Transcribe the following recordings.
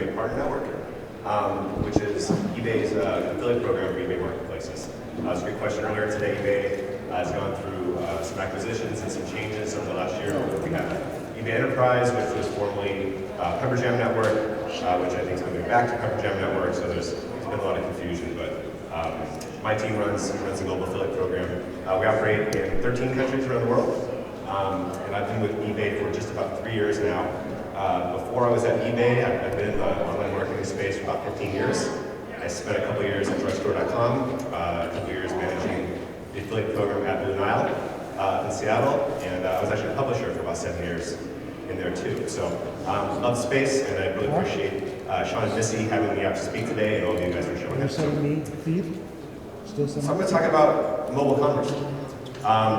eBay Partner Network, which is eBay's affiliate program for eBay marketplaces. That was a great question earlier today. eBay has gone through some acquisitions and some changes over the last year. We have eBay Enterprise, which was formerly Pepper Jam Network, which I think is moving back to Pepper Jam Network, so there's been a lot of confusion, but my team runs a global affiliate program. We operate in 13 countries around the world, and I've been with eBay for just about 3 years now. Before I was at eBay, I've been in the online marketing space for about 15 years. I spent a couple of years at drugstore.com, a couple of years managing the affiliate program at Blue Nile in Seattle, and I was actually a publisher for about 7 years in there too. So love the space, and I really appreciate Sean and Missy having me out to speak today, and all of you guys for showing up. So I'm going to talk about mobile commerce.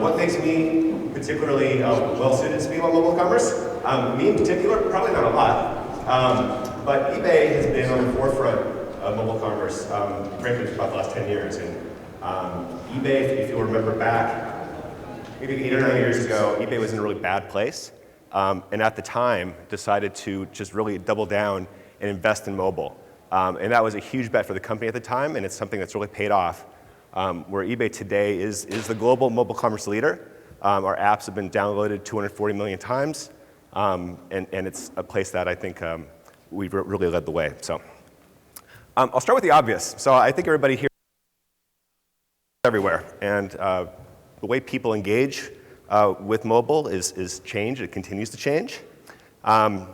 What makes me particularly well-suited to speak about mobile commerce? Me in particular, probably not a lot, but eBay has been on the forefront of mobile commerce, frankly, for about the last 10 years. And eBay, if you'll remember back, maybe 8 or 9 years ago, eBay was in a really bad place, and at the time decided to just really double down and invest in mobile. And that was a huge bet for the company at the time, and it's something that's really paid off. Where eBay today is the global mobile commerce leader. Our apps have been downloaded 240 million times, and it's a place that I think we've really led the way. So I'll start with the obvious. So I think everybody here is everywhere, and the way people engage with mobile is changed. It continues to change. And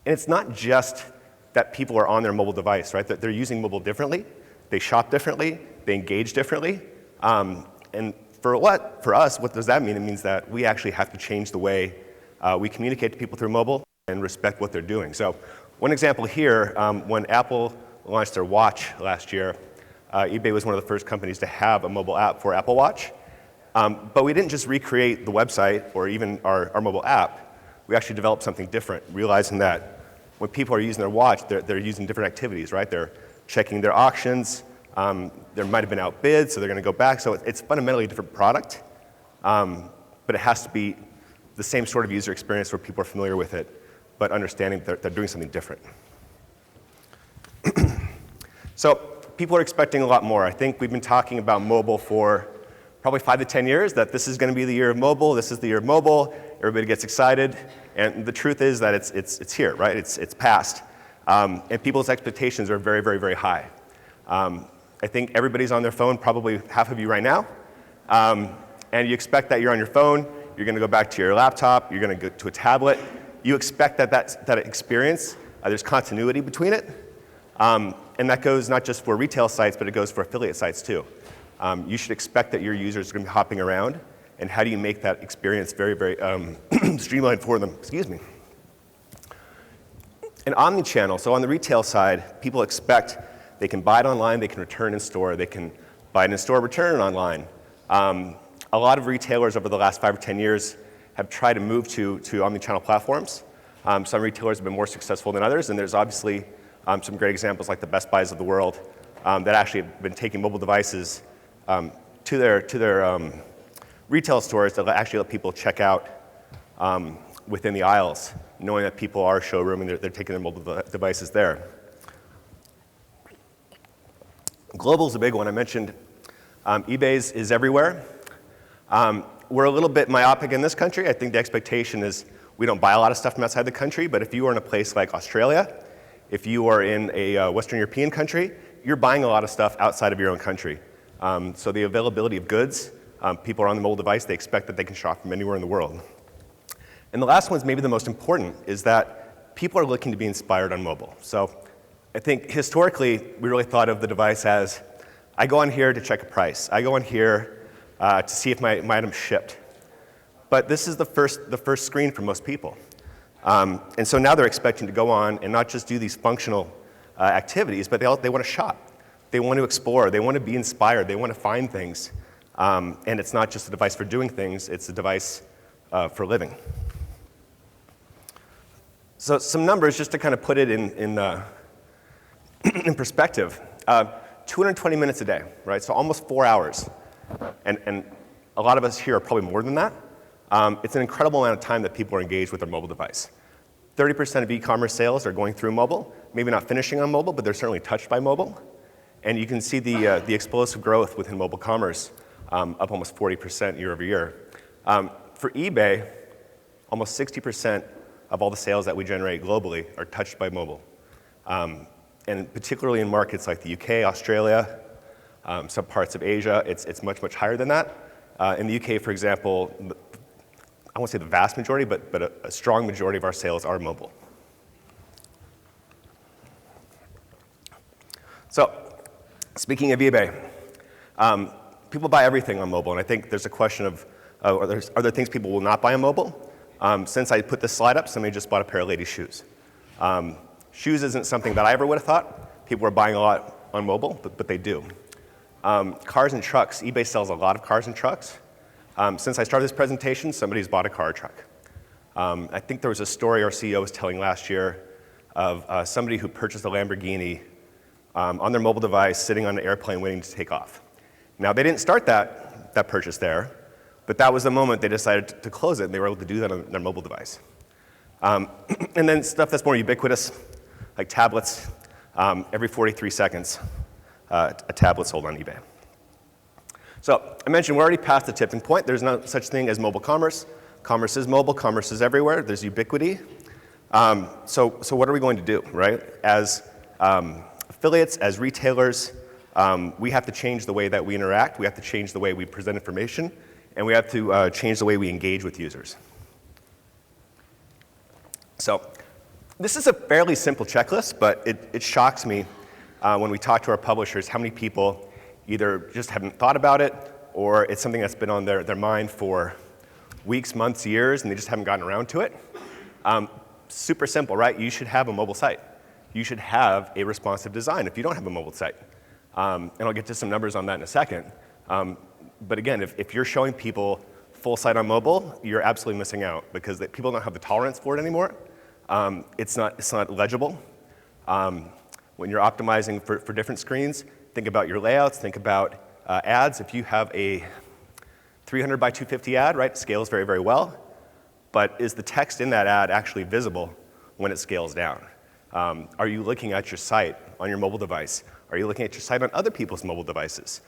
it's not just that people are on their mobile device, right? That they're using mobile differently. They shop differently. They engage differently. And for us, what does that mean? It means that we actually have to change the way we communicate to people through mobile and respect what they're doing. So one example here, when Apple launched their watch last year, eBay was one of the first companies to have a mobile app for Apple Watch. But we didn't just recreate the website or even our mobile app. We actually developed something different, realizing that when people are using their watch, they're using different activities, right? They're checking their auctions. There might have been outbid, so they're going to go back. So it's fundamentally a different product, but it has to be the same sort of user experience where people are familiar with it, but understanding that they're doing something different. So people are expecting a lot more. I think we've been talking about mobile for probably 5 to 10 years, that this is going to be the year of mobile, this is the year of mobile, everybody gets excited, and the truth is that it's here, right? It's past. And people's expectations are very, very, very high. I think everybody's on their phone, probably half of you right now, and you expect that you're on your phone, you're going to go back to your laptop, you're going to go to a tablet. You expect that experience, there's continuity between it, and that goes not just for retail sites, but it goes for affiliate sites too. You should expect that your users are going to be hopping around, and how do you make that experience very, very streamlined for them? Excuse me. And omni-channel, so on the retail side, people expect they can buy it online, they can return in store, they can buy it in store, return it online. A lot of retailers over the last 5 or 10 years have tried to move to omni-channel platforms. Some retailers have been more successful than others, and there's obviously some great examples like the Best Buys of the world that actually have been taking mobile devices to their retail stores that actually let people check out within the aisles, knowing that people are showrooming, they're taking their mobile devices there. Global is a big one. I mentioned eBay's is everywhere. We're a little bit myopic in this country. I think the expectation is we don't buy a lot of stuff from outside the country, but if you are in a place like Australia, if you are in a Western European country, you're buying a lot of stuff outside of your own country. So the availability of goods, people are on the mobile device, they expect that they can shop from anywhere in the world. And the last one's maybe the most important, is that people are looking to be inspired on mobile. So I think historically, we really thought of the device as, I go on here to check a price. I go on here to see if my item's shipped. But this is the first screen for most people. And so now they're expecting to go on and not just do these functional activities, but they want to shop. They want to explore. They want to be inspired. They want to find things. And it's not just a device for doing things. It's a device for living. So some numbers just to kind of put it in perspective. 220 minutes a day, right? So almost 4 hours. And a lot of us here are probably more than that. It's an incredible amount of time that people are engaged with their mobile device. 30% of e-commerce sales are going through mobile. maybe not finishing on mobile, but they're certainly touched by mobile. And you can see the explosive growth within mobile commerce, up almost 40% year over year. For eBay, almost 60% of all the sales that we generate globally are touched by mobile. And particularly in markets like the UK, Australia, some parts of Asia, it's much, much higher than that. In the UK, for example, I won't say the vast majority, but a strong majority of our sales are mobile. So, speaking of eBay, people buy everything on mobile, and I think there's a question of, are there things people will not buy on mobile? Since I put this slide up, somebody just bought a pair of ladies' shoes. Shoes isn't something that I ever would have thought. People are buying a lot on mobile, but they do. Cars and trucks, eBay sells a lot of cars and trucks. Since I started this presentation, somebody's bought a car or truck. I think there was a story our CEO was telling last year of somebody who purchased a Lamborghini on their mobile device, sitting on an airplane waiting to take off. Now, they didn't start that purchase there, but that was the moment they decided to close it, and they were able to do that on their mobile device. And then stuff that's more ubiquitous, like tablets. Every 43 seconds, a tablet's sold on eBay. So I mentioned we're already past the tipping point. There's no such thing as mobile commerce. Commerce is mobile. Commerce is everywhere. There's ubiquity. So what are we going to do, right? As affiliates, as retailers, we have to change the way that we interact. We have to change the way we present information. And we have to change the way we engage with users. So this is a fairly simple checklist, but it shocks me when we talk to our publishers how many people either just haven't thought about it, or it's something that's been on their mind for weeks, months, years, and they just haven't gotten around to it. Super simple, right? You should have a mobile site. You should have a responsive design if you don't have a mobile site. And I'll get to some numbers on that in a second. But again, if you're showing people full site on mobile, you're absolutely missing out because people don't have the tolerance for it anymore. It's not legible. When you're optimizing for different screens, think about your layouts, think about ads. If you have a 300 by 250 ad, right, it scales very, very well. But is the text in that ad actually visible when it scales down? Are you looking at your site on your mobile device? Are you looking at your site on other people's mobile devices?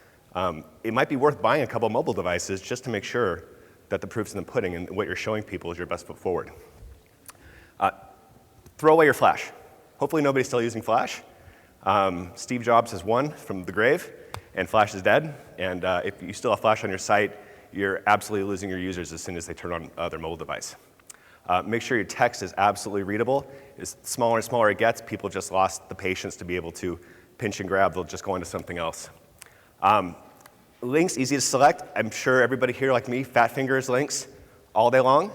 It might be worth buying a couple mobile devices just to make sure that the proof's in the pudding and what you're showing people is your best foot forward. Throw away your Flash. Hopefully nobody's still using Flash. Steve Jobs has won from the grave, and Flash is dead. And if you still have Flash on your site, you're absolutely losing your users as soon as they turn on their mobile device. Make sure your text is absolutely readable. As smaller and smaller it gets, people just lost the patience to be able to pinch and grab. They'll just go into something else. Links, easy to select. I'm sure everybody here, like me, fat fingers links all day long.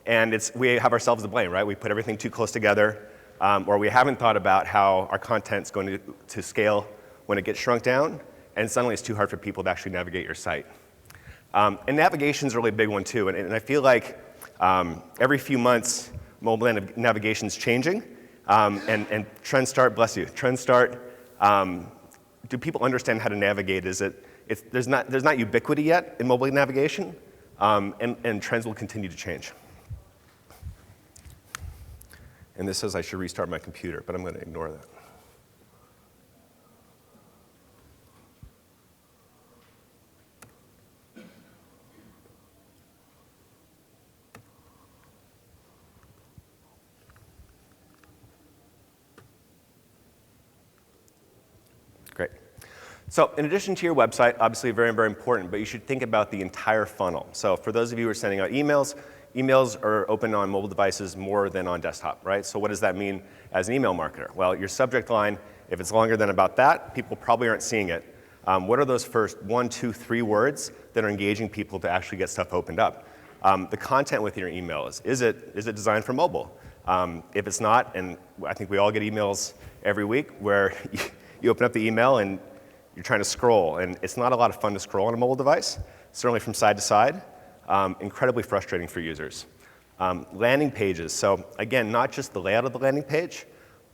And we have ourselves to blame, right? We put everything too close together, or we haven't thought about how our content's going to scale when it gets shrunk down, and suddenly it's too hard for people to actually navigate your site. And navigation's a really big one too, and I feel like every few months, mobile navigation's changing, and trends start, bless you, trends start, do people understand how to navigate? There's not ubiquity yet in mobile navigation, and trends will continue to change. And this says I should restart my computer, but I'm going to ignore that. Great. So in addition to your website, obviously very, very important, but you should think about the entire funnel. So for those of you who are sending out emails, emails are open on mobile devices more than on desktop, right? So what does that mean as an email marketer? Well, your subject line, if it's longer than about that, people probably aren't seeing it. What are those first 1, 2, 3 words that are engaging people to actually get stuff opened up? The content within your email is it designed for mobile? If it's not, and I think we all get emails every week where you open up the email and you're trying to scroll, and it's not a lot of fun to scroll on a mobile device, certainly from side to side. Incredibly frustrating for users. Landing pages, so again, not just the layout of the landing page,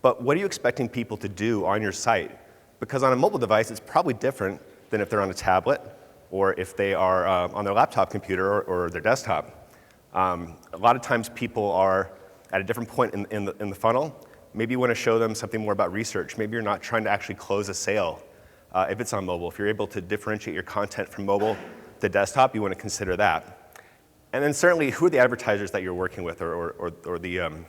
but what are you expecting people to do on your site? Because on a mobile device, it's probably different than if they're on a tablet or if they are on their laptop computer or their desktop. A lot of times people are at a different point in the funnel. Maybe you want to show them something more about research. Maybe you're not trying to actually close a sale if it's on mobile. If you're able to differentiate your content from mobile to desktop, you want to consider that. And then certainly, who are the advertisers that you're working with or the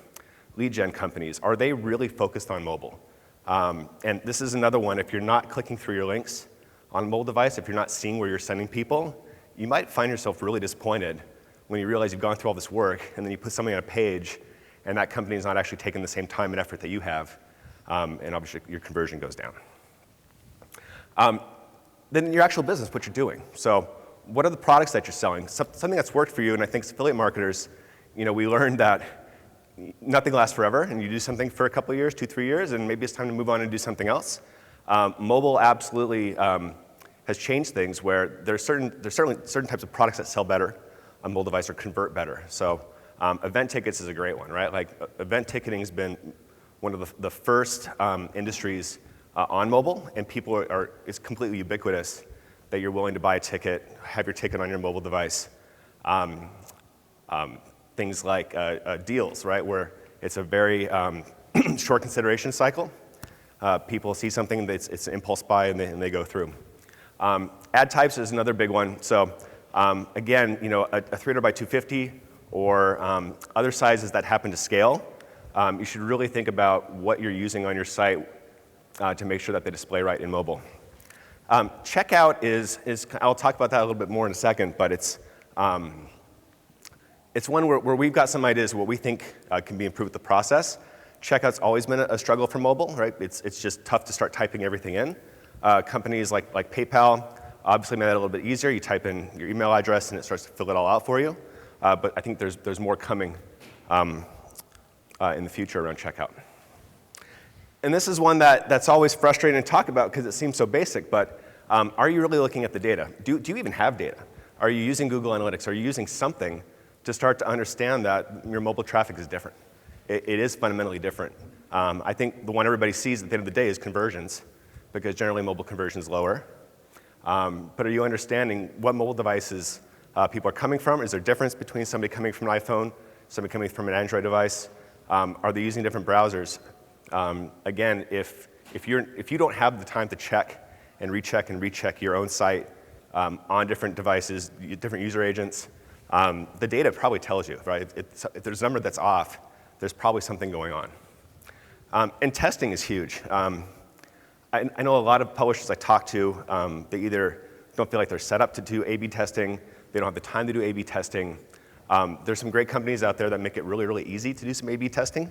lead gen companies? Are they really focused on mobile? And this is another one. If you're not clicking through your links on a mobile device, if you're not seeing where you're sending people, you might find yourself really disappointed when you realize you've gone through all this work and then you put something on a page and that company is not actually taking the same time and effort that you have, and obviously your conversion goes down. Then your actual business, what you're doing. So what are the products that you're selling? Something that's worked for you, and I think as affiliate marketers, we learned that nothing lasts forever, and you do something for a couple of years, 2-3 years, and maybe it's time to move on and do something else. Mobile absolutely has changed things where there's certainly certain types of products that sell better on mobile device or convert better. So event tickets is a great one, right? Like event ticketing has been one of the first industries on mobile, and it's completely ubiquitous that you're willing to buy a ticket, have your ticket on your mobile device. Things like deals, right, where it's a very short consideration cycle. People see something, it's an impulse buy, and they go through. Ad types is another big one. So again, a 300 by 250 or other sizes that happen to scale, you should really think about what you're using on your site to make sure that they display right in mobile. Checkout is I'll talk about that a little bit more in a second, but it's one where we've got some ideas of what we think can be improved with the process. Checkout's always been a struggle for mobile, right? It's just tough to start typing everything in. Companies like PayPal obviously made that a little bit easier. You type in your email address and it starts to fill it all out for you. But I think there's more coming in the future around checkout. And this is one that's always frustrating to talk about because it seems so basic, but are you really looking at the data? Do you even have data? Are you using Google Analytics? Are you using something to start to understand that your mobile traffic is different? It is fundamentally different. I think the one everybody sees at the end of the day is conversions, because generally mobile conversion is lower. But are you understanding what mobile devices people are coming from? Is there a difference between somebody coming from an iPhone, somebody coming from an Android device? Are they using different browsers? Again, if you don't have the time to check and recheck your own site on different devices, different user agents, the data probably tells you, right? If there's a number that's off, there's probably something going on. And testing is huge. I know a lot of publishers I talk to, they either don't feel like they're set up to do A/B testing, they don't have the time to do A/B testing. There's some great companies out there that make it really, really easy to do some A/B testing,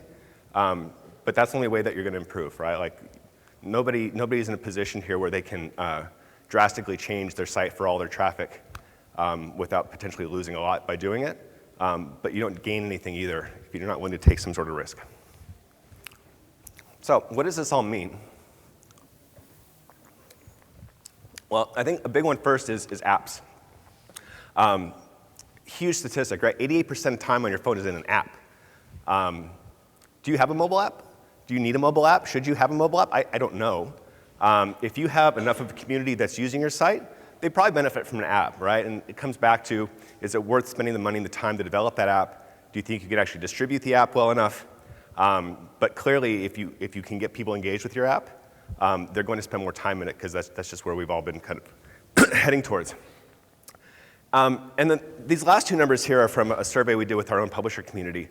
but that's the only way that you're going to improve, right? Like nobody's in a position here where they can drastically change their site for all their traffic without potentially losing a lot by doing it. But you don't gain anything either if you're not willing to take some sort of risk. So what does this all mean? Well, I think a big one first is apps. Huge statistic, right? 88% of the time on your phone is in an app. Do you have a mobile app? Do you need a mobile app? Should you have a mobile app? I don't know. If you have enough of a community that's using your site, they probably benefit from an app, right? And it comes back to, is it worth spending the money and the time to develop that app? Do you think you could actually distribute the app well enough? But clearly, if you can get people engaged with your app, they're going to spend more time in it because that's just where we've all been kind of heading towards. And then these last two numbers here are from a survey we did with our own publisher community.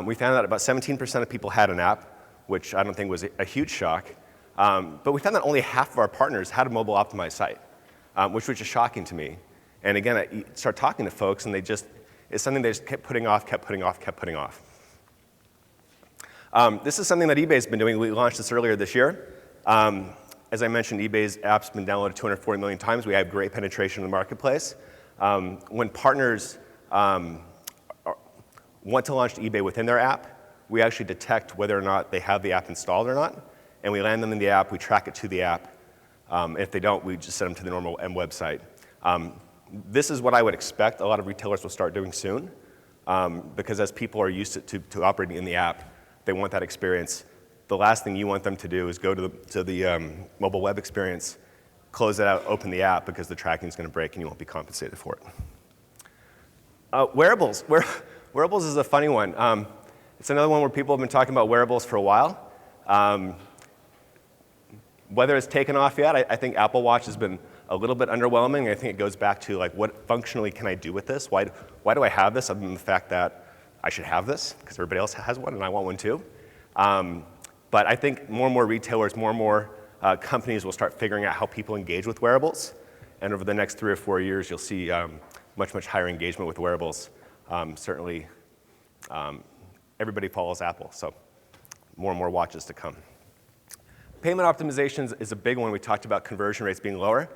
We found that about 17% of people had an app, which I don't think was a huge shock. But we found that only half of our partners had a mobile optimized site, which was just shocking to me. And again, I start talking to folks, and it's something they just kept putting off. This is something that eBay's been doing. We launched this earlier this year. As I mentioned, eBay's app's been downloaded 240 million times. We have great penetration in the marketplace. When partners want to launch eBay within their app, we actually detect whether or not they have the app installed or not, and we land them in the app, we track it to the app. If they don't, we just send them to the normal M website. This is what I would expect a lot of retailers will start doing soon, because as people are used to operating in the app, they want that experience. The last thing you want them to do is go to the mobile web experience, close it out, open the app, because the tracking is going to break and you won't be compensated for it. Wearables. Wearables is a funny one. It's another one where people have been talking about wearables for a while. Whether it's taken off yet, I think Apple Watch has been a little bit underwhelming. I think it goes back to like, what functionally can I do with this? Why do I have this other than the fact that I should have this because everybody else has one and I want one too? But I think more and more retailers, more and more companies will start figuring out how people engage with wearables. And over the next 3 or 4 years, you'll see much, much higher engagement with wearables. Certainly, everybody follows Apple, so more and more watches to come. Payment optimizations is a big one. We talked about conversion rates being lower.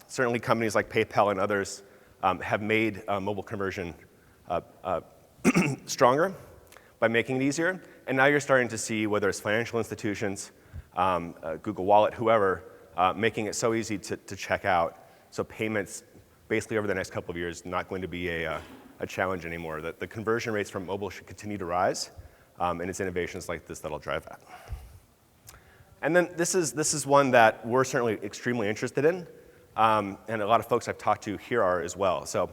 Certainly, companies like PayPal and others have made mobile conversion stronger by making it easier. And now you're starting to see, whether it's financial institutions, Google Wallet, whoever, making it so easy to check out. So payments, basically over the next couple of years, not going to be a challenge anymore. The conversion rates from mobile should continue to rise, and it's innovations like this that'll drive that. And then this is one that we're certainly extremely interested in, and a lot of folks I've talked to here are as well. So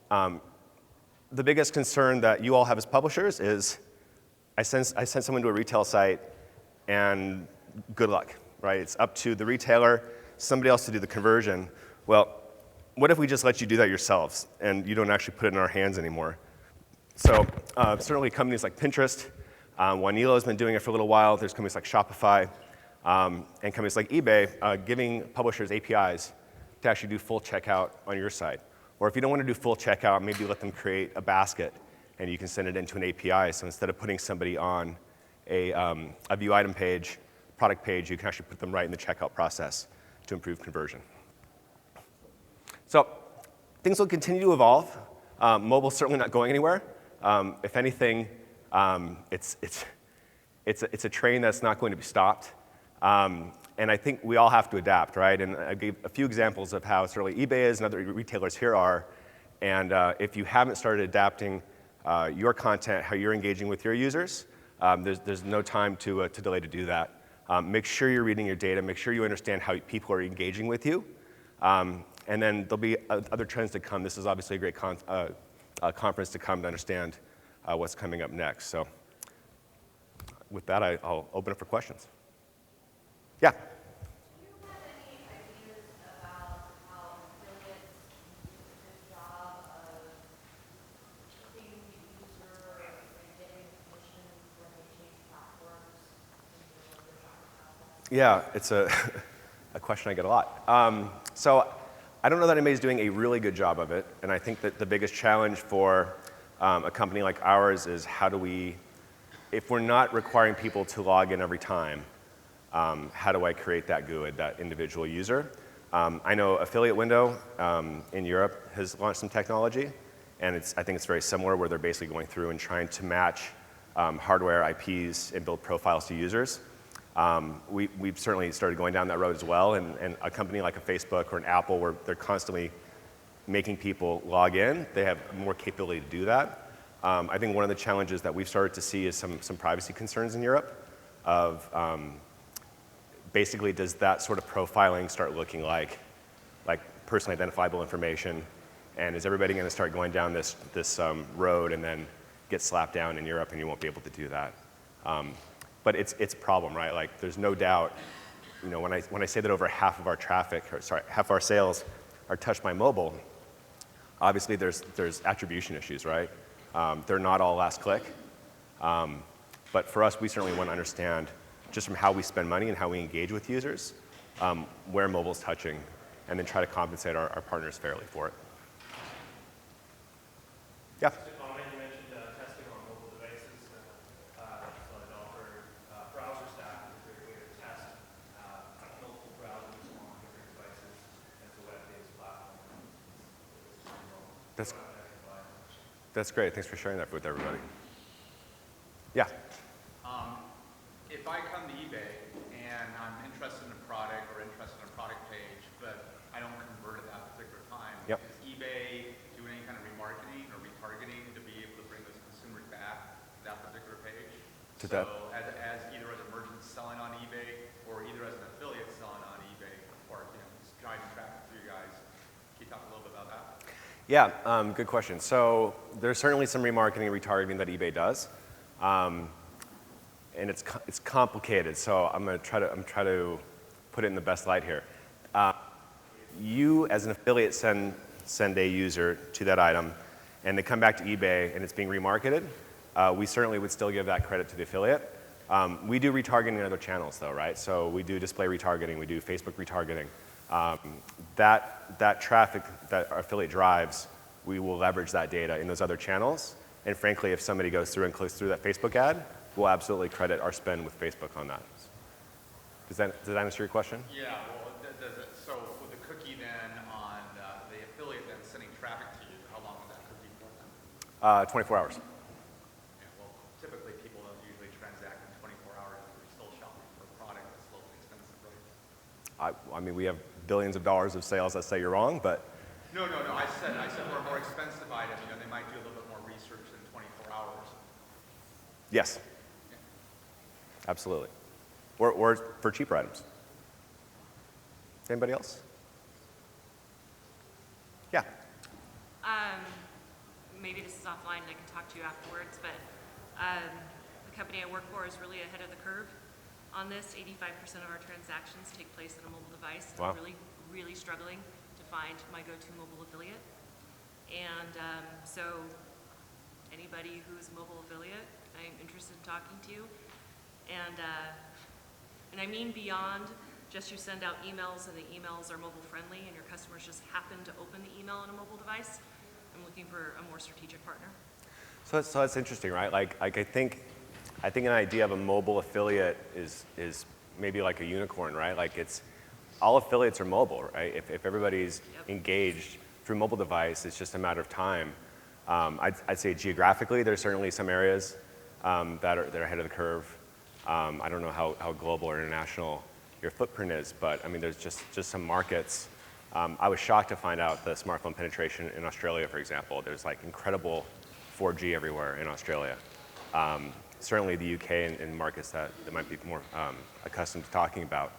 the biggest concern that you all have as publishers is I send someone to a retail site, and good luck, right? It's up to the retailer, somebody else to do the conversion. Well, what if we just let you do that yourselves, and you don't actually put it in our hands anymore? So certainly companies like Pinterest, Juanilo's been doing it for a little while. There's companies like Shopify, and companies like eBay giving publishers APIs to actually do full checkout on your site. Or if you don't want to do full checkout, maybe let them create a basket and you can send it into an API. So instead of putting somebody on a view item page, product page, you can actually put them right in the checkout process to improve conversion. So things will continue to evolve. Mobile's certainly not going anywhere. If anything, it's a train that's not going to be stopped. And I think we all have to adapt, right? And I gave a few examples of how certainly eBay is and other retailers here are. And if you haven't started adapting your content, how you're engaging with your users, there's no time to delay to do that. Make sure you're reading your data. Make sure you understand how people are engaging with you. And then there'll be other trends to come. This is obviously a great conference to come to understand what's coming up next. So with that, I'll open it for questions. Yeah? Yeah, it's a question I get a lot. So I don't know that anybody's doing a really good job of it, and I think that the biggest challenge for a company like ours is how do we, if we're not requiring people to log in every time, how do I create that GUID, that individual user? I know Affiliate Window in Europe has launched some technology, and I think it's very similar where they're basically going through and trying to match hardware IPs and build profiles to users. We've certainly started going down that road as well, and a company like a Facebook or an Apple where they're constantly making people log in, they have more capability to do that. I think one of the challenges that we've started to see is some privacy concerns in Europe of basically does that sort of profiling start looking like personally identifiable information, and is everybody going to start going down this road and then get slapped down in Europe and you won't be able to do that. But it's a problem, right? Like there's no doubt, you know, when I say that over half of our traffic, or sorry, half of our sales are touched by mobile, obviously there's attribution issues, right? They're not all last click. But for us, we certainly want to understand just from how we spend money and how we engage with users, where mobile's touching, and then try to compensate our partners fairly for it. Yeah? That's great. Thanks for sharing that with everybody. Yeah? If I come to eBay and I'm interested in a product or interested in a product page, but I don't convert at that particular time, yep. Is eBay doing any kind of remarketing or retargeting to be able to bring those consumers back to that particular page? As either as a merchant selling on eBay or either as an affiliate selling on eBay or just driving traffic to you guys, can you talk a little bit about that? Yeah, good question. So there's certainly some remarketing and retargeting that eBay does. and it's complicated, so I'm try to put it in the best light here. You, as an affiliate, send a user to that item, and they come back to eBay, and it's being remarketed. We certainly would still give that credit to the affiliate. We do retargeting in other channels, though, right? So we do display retargeting, we do Facebook retargeting. That traffic that our affiliate drives, we will leverage that data in those other channels. And frankly, if somebody goes through and clicks through that Facebook ad, we'll absolutely credit our spend with Facebook on that. Does that answer your question? Yeah, well, does it, so with the cookie then on the affiliate then sending traffic to you, how long is that cookie for them? 24 hours. Yeah, well, typically people don't usually transact in 24 hours if they're still shopping for a product that's locally expensive, right? I mean, we have billions of dollars of sales that say you're wrong, but. No, I said for a more expensive item, you know, they might do a little bit more research than 24 hours. Yes. Yeah. Absolutely. Or for cheaper items. Anybody else? Yeah. Maybe this is offline and I can talk to you afterwards, but the company I work for is really ahead of the curve on this. 85% of our transactions take place on a mobile device. Wow. I'm really struggling to find my go-to mobile affiliate. And so anybody who's a mobile affiliate, I'm interested in talking to you. And I mean beyond just you send out emails and the emails are mobile friendly and your customers just happen to open the email on a mobile device. I'm looking for a more strategic partner. So that's interesting, right? Like I think an idea of a mobile affiliate is maybe like a unicorn, right? Like all affiliates are mobile, right? If everybody's engaged through mobile device, it's just a matter of time. I'd say geographically, there's certainly some areas that are ahead of the curve. I don't know how global or international your footprint is, but I mean, there's just some markets. I was shocked to find out the smartphone penetration in Australia, for example. There's like incredible 4G everywhere in Australia. Certainly the UK and markets that might be more accustomed to talking about.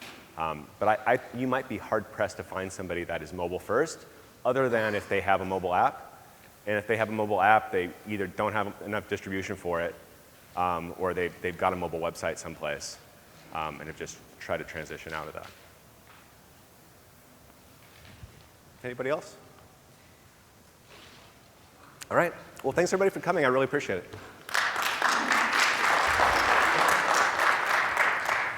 But you might be hard pressed to find somebody that is mobile first, other than if they have a mobile app. And if they have a mobile app, they either don't have enough distribution for it, or they've got a mobile website someplace, and have just tried to transition out of that. Anybody else? All right. Well, thanks everybody for coming. I really appreciate it.